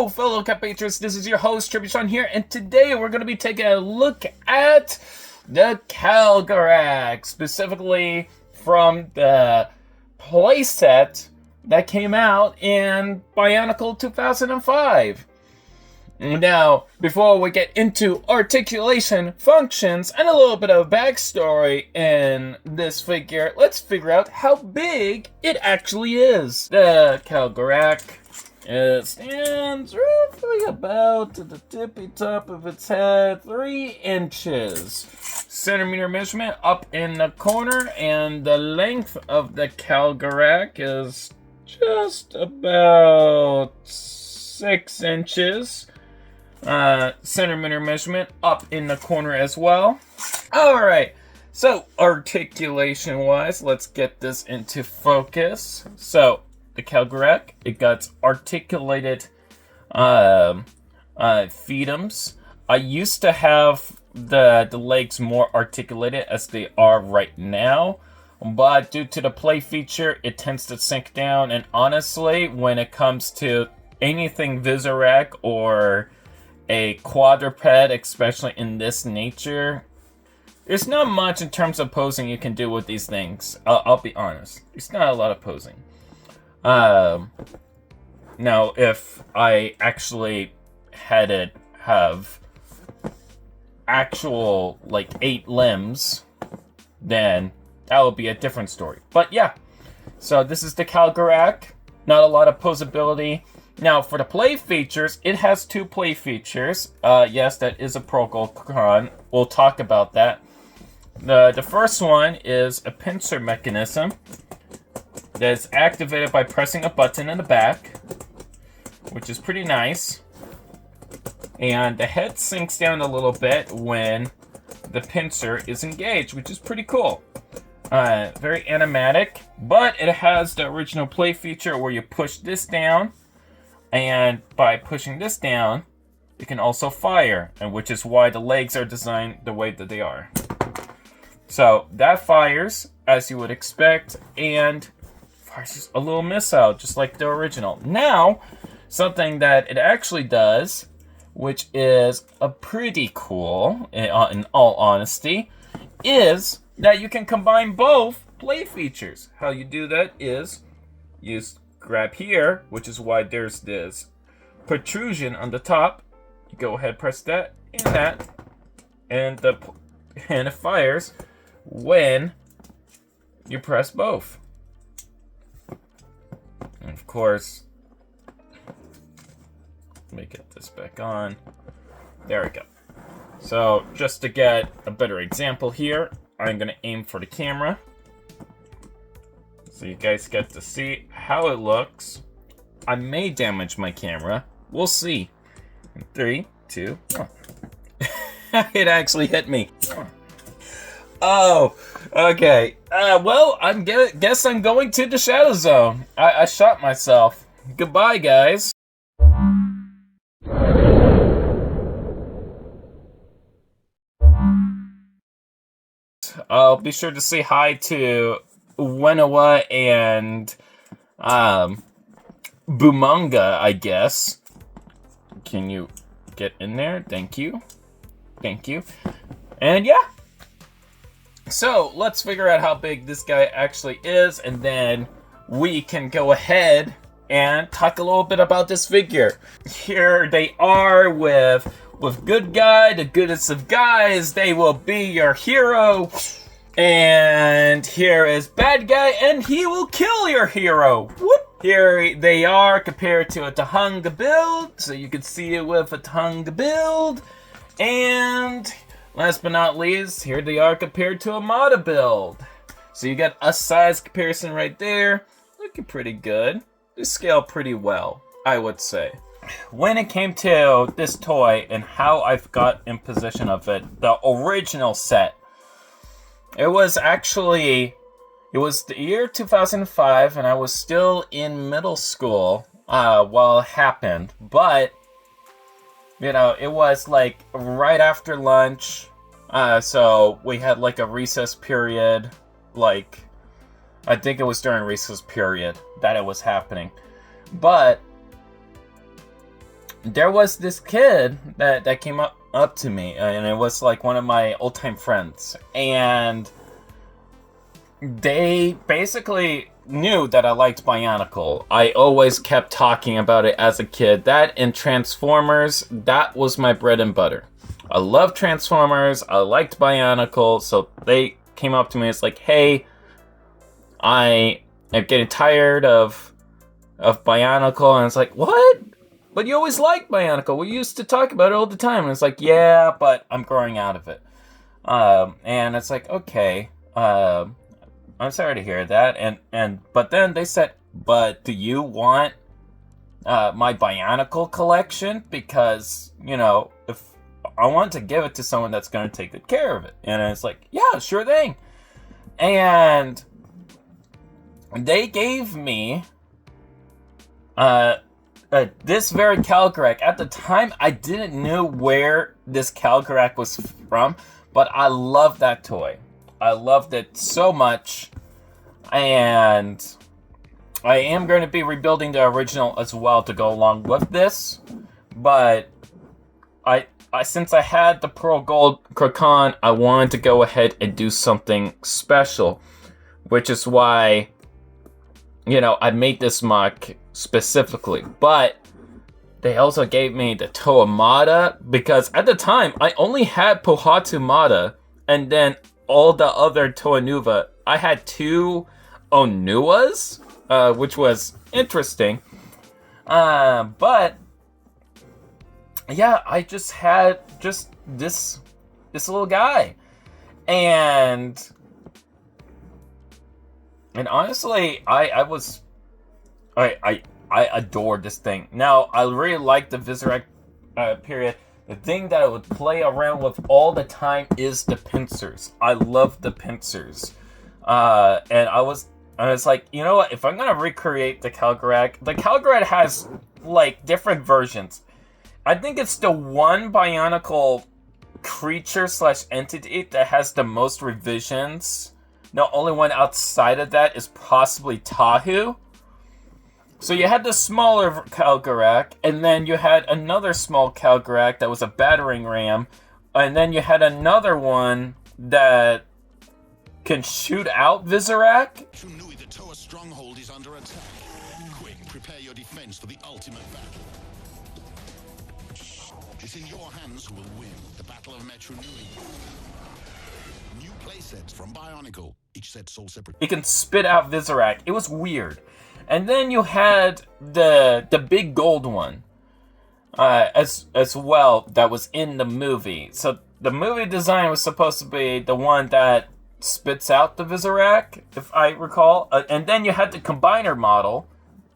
Hello, fellow compatriots. This is your host, Tribushon here, and today we're going to be taking a look at the Kahgarak, specifically from the Playset that came out in Bionicle 2005. Now, before we get into articulation, functions, and a little bit of backstory in this figure, let's figure out how big it actually is. The Kahgarak, it stands roughly about to the tippy top of its head, 3 inches. Centimeter measurement up in the corner, and the length of the Kahgarak is just about 6 inches. Centimeter measurement up in the corner as well. Alright, so articulation wise, let's get this into focus. So, the Kahgarak, it got articulated fetums. I used to have the legs more articulated as they are right now, but due to the play feature, it tends to sink down, and honestly, when it comes to anything Visorak or a quadruped, especially in this nature, there's not much in terms of posing you can do with these things. I'll be honest. There's not a lot of posing. Now, if I actually had it have actual, 8 limbs, then that would be a different story. But yeah, so this is the Kahgarak. Not a lot of posability. Now, for the play features, it has 2 play features. Yes, that is a Krahkaan. We'll talk about that. The first one is a pincer mechanism that is activated by pressing a button in the back, which is pretty nice. And the head sinks down a little bit when the pincer is engaged, which is pretty cool. Very animatic, but it has the original play feature where you push this down, and by pushing this down, you can also fire, and which is why the legs are designed the way that they are. So that fires, as you would expect, and fires just a little missile, just like the original. Now, something that it actually does, which is a pretty cool, in all honesty, is that you can combine both play features. How you do that is you grab here, which is why there's this protrusion on the top. You go ahead, press that and that, and it fires when you press both. And of course, let me get this back on. There we go. So just to get a better example here, I'm gonna aim for the camera so you guys get to see how it looks. I may damage my camera. We'll see. 3, 2, 1. It actually hit me. Oh, okay. Well, guess I'm going to the Shadow Zone. I shot myself. Goodbye, guys. I'll be sure to say hi to Wenoa and Bumanga, I guess. Can you get in there? Thank you. Thank you. And yeah. So let's figure out how big this guy actually is, and then we can go ahead and talk a little bit about this figure. Here they are with good guy, the goodest of guys. They will be your hero. And here is bad guy, and he will kill your hero. Whoop. Here they are compared to a Tahunga build, so you can see it with a Tahunga build. And last but not least, here they are compared to a Mata build. So you got a size comparison right there. Looking pretty good. They scale pretty well, I would say. When it came to this toy and how I've got in possession of it, the original set, it was the year 2005, and I was still in middle school while it happened. But, it was right after lunch. So we had a recess period. I think it was during recess period that it was happening. But there was this kid that came up to me, and it was like one of my old-time friends, and they basically knew that I liked Bionicle. I always kept talking about it as a kid. That and Transformers, that was my bread and butter. I love Transformers, I liked Bionicle, so they came up to me, it's like, hey, I am getting tired of Bionicle, and it's like, what? But you always liked Bionicle. We used to talk about it all the time. And it's like, yeah, but I'm growing out of it. And it's like, okay, I'm sorry to hear that. But then they said, but do you want my Bionicle collection? Because, you know, if I want to give it to someone that's going to take good care of it. And it's like, yeah, sure thing. And they gave me this very Kahgarak. At the time, I didn't know where this Kahgarak was from, but I love that toy. I loved it so much, and I am going to be rebuilding the original as well to go along with this, but I since I had the Pearl Gold Krahkaan, I wanted to go ahead and do something special, which is why, you know, I made this MOC specifically. But they also gave me the Toamata, because at the time I only had Pohatu Mata and then all the other Toanuva. I had 2 Onuas, which was interesting. But yeah, I just had this little guy, and honestly, I adored this thing. Now, I really like the Visorak period. The thing that I would play around with all the time is the pincers. I love the pincers. And I was like, you know what? If I'm gonna recreate the Kahgarak has like different versions. I think it's the one Bionicle creature / entity that has the most revisions. The only one outside of that is possibly Tahu. So you had the smaller Kahgarak, and then you had another small Kahgarak that was a battering ram, and then you had another one that can shoot out Visorak. The Toa stronghold is under attack. Quick, prepare your defense for the ultimate battle. It's in your hands who will win the Battle of Metro Nui. New playsets from Bionicle. Each set sold separate. It can spit out Visorak. It was weird. And then you had the big gold one as well that was in the movie. So the movie design was supposed to be the one that spits out the Visorak, if I recall. And then you had the combiner model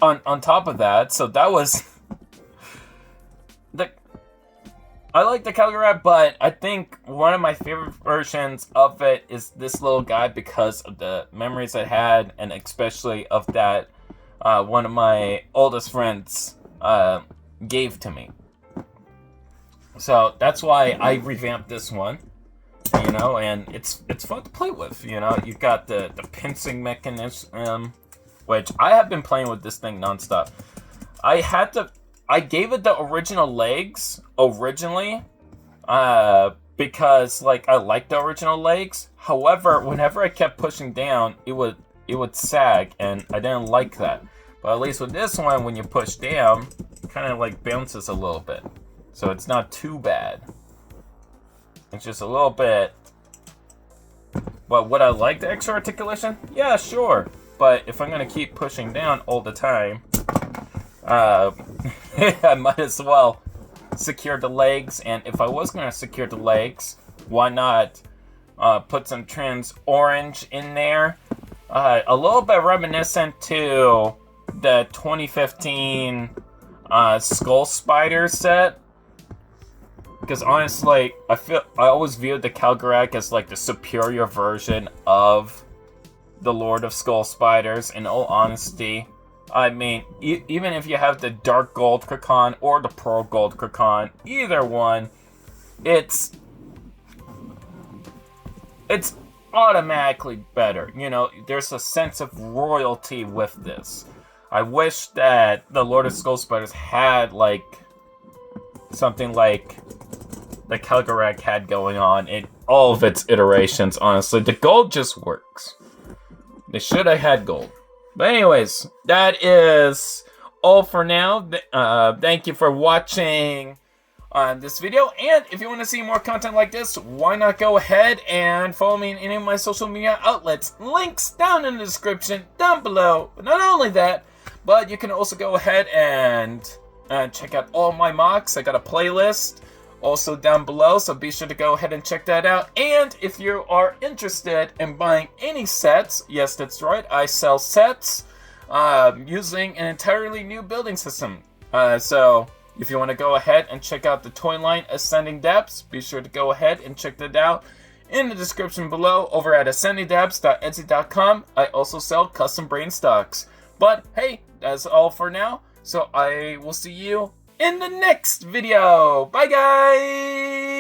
on top of that. So that was I like the Kahgarak, but I think one of my favorite versions of it is this little guy because of the memories I had, and especially of that one of my oldest friends gave to me. So that's why I revamped this one, you know, and it's fun to play with, you know. You've got the pincing mechanism, which I have been playing with this thing nonstop. I gave it the original legs originally, because like I liked the original legs. However, whenever I kept pushing down, it would sag, and I didn't like that. But at least with this one, when you push down, it kind of like bounces a little bit, so it's not too bad. It's just a little bit. But would I like the extra articulation? Yeah, sure. But if I'm gonna keep pushing down all the time, I might as well secure the legs. And if I was going to secure the legs, why not put some trans orange in there? A little bit reminiscent to the 2015 Skull Spider set. Because honestly, I always viewed the Kahgarak as like the superior version of the Lord of Skull Spiders, in all honesty. I mean, even if you have the Dark Gold Krahkaan or the Pearl Gold Krahkaan, either one, it's automatically better. You know, there's a sense of royalty with this. I wish that the Lord of Skull Spiders had, like, something like the Kahgarak had going on in all of its iterations, honestly. The gold just works. They should have had gold. But anyways, that is all for now. Thank you for watching this video. And if you want to see more content like this, why not go ahead and follow me in any of my social media outlets. Links down in the description, down below. But not only that, but you can also go ahead and check out all my MOCs. I got a playlist also down below, so be sure to go ahead and check that out. And if you are interested in buying any sets, yes, that's right, I sell sets using an entirely new building system. So if you want to go ahead and check out the toy line Ascending Depths, be sure to go ahead and check that out in the description below over at ascendingdepths.etsy.com. I also sell custom brain stocks. But hey, that's all for now, so I will see you in the next video. Bye, guys!